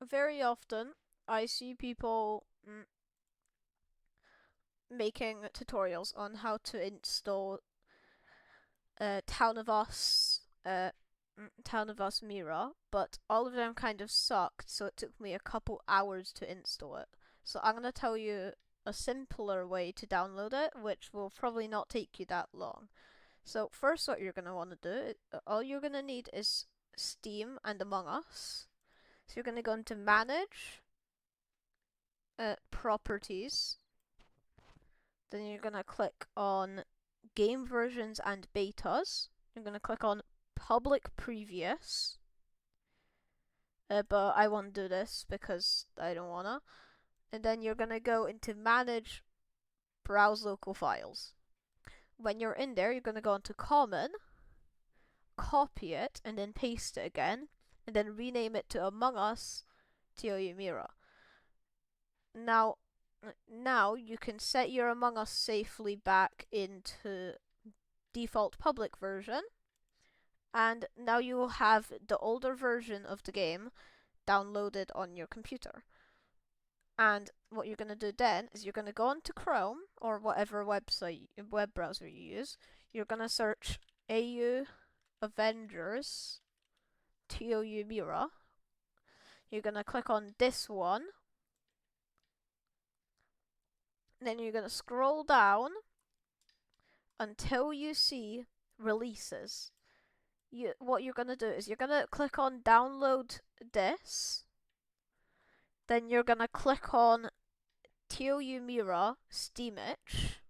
very often I see people making tutorials on how to install Town of Us Town of Us MIRA, but all of them kind of sucked, so it took me a couple hours to install it. So I'm gonna tell you a simpler way to download it, which will probably not take you that long. So first, what you're gonna want to do, all you're gonna need is Steam and Among Us. So you're gonna go into Manage, Properties. Then you're gonna click on Game Versions and Betas. You're gonna click on Public Previous. But I won't do this because I don't wanna. And then you're gonna go into Manage, Browse Local Files. When you're in there, you're gonna go into Common, copy it, and then paste it again, and then rename it to Among Us TOU Mira. Now you can set your Among Us safely back into default public version, and now you will have the older version of the game downloaded on your computer. And what you're going to do then is you're going to go into Chrome or whatever web browser you use. You're going to search AU Avengers TOU Mira. You're going to click on this one. Then you're going to scroll down until you see releases. What you're going to do is you're going to click on download this. Then you're going to click on TOU Mira Steamage.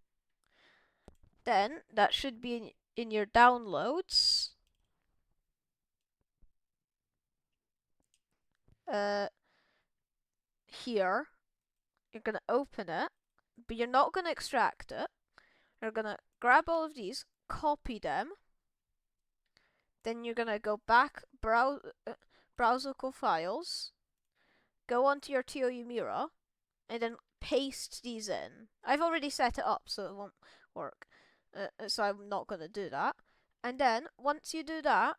Then that should be in your downloads. Here. You're going to open it, but you're not going to extract it. You're going to grab all of these, copy them. Then you're going to go back, browse local files, go onto your TOU Mira, and then paste these in. I've already set it up, so it won't work. So I'm not going to do that. And then, once you do that,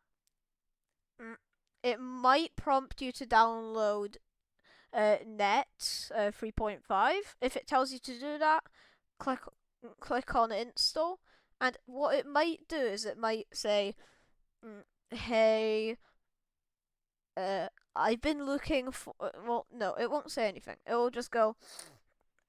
it might prompt you to download Net 3.5. If it tells you to do that, click on install. And what it might do is it might say, hey, I've been looking for... well, no, it won't say anything. It will just go,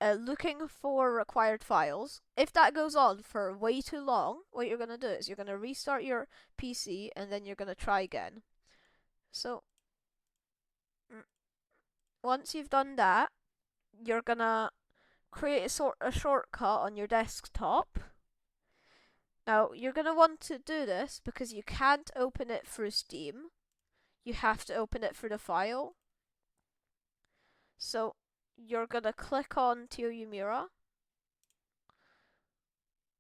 looking for required files. If that goes on for way too long, what you're going to do is you're going to restart your PC and then you're going to try again. So, once you've done that, you're going to create a shortcut on your desktop. Now, you're going to want to do this because you can't open it through Steam. You have to open it through the file. So, you're going to click on TOU Mira.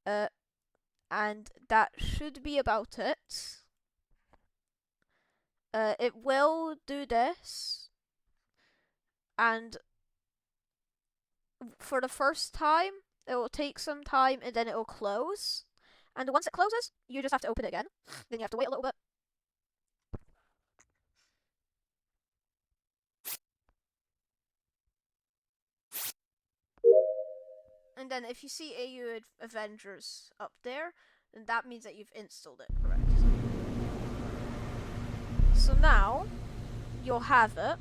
And that should be about it. It will do this. And for the first time, it will take some time and then it will close. And once it closes, you just have to open it again. Then you have to wait a little bit. And then if you see AU Avengers up there, then that means that you've installed it correctly. So now, you'll have it.